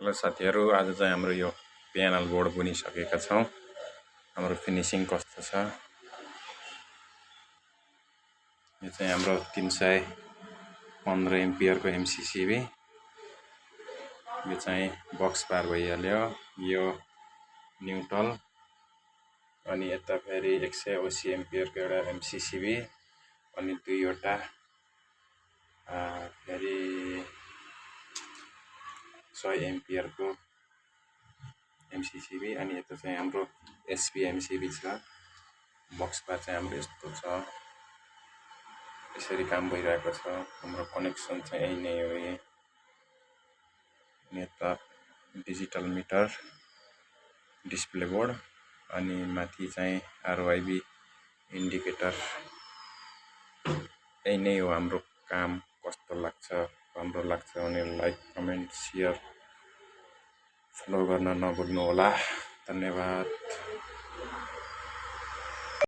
Hello साथीहरु, आज चाहिँ हाम्रो यो प्यानल बोर्ड बुनिसकेका छौं। हाम्रो फिनिशिङ कस्तो छ यो चाहिँ हाम्रो 315 एम्पियरको एमसीसीबी। यो चाहिँ बक्स बार भइहाल्यो। यो न्युट्रल अनि यता फेरि 180 एम्पियरको एउटा एमसीसीबी अनि दुईवटा फेरि 100 एम्पियरको एमसीसीबी अनि यता चाहिँ हाम्रो एसपी एमसीबी छ। बक्स बार चाहिँ हाम्रो यस्तो छ, यसरी काम भइरहेको छ। हाम्रो कनेक्सन चाहिँ यही नै हो। यता डिजिटल मिटर, डिस्प्ले बोर्ड अनि माथि चाहिँ आरओआईबी इन्डिकेटर। यही नै हो हाम्रो काम। कस्तो लाग्छ, राम्रो लाग्छ भने लाइक, कमेन्ट, शेयर, फलो गर्न नभुल्नु होला। धन्यवाद।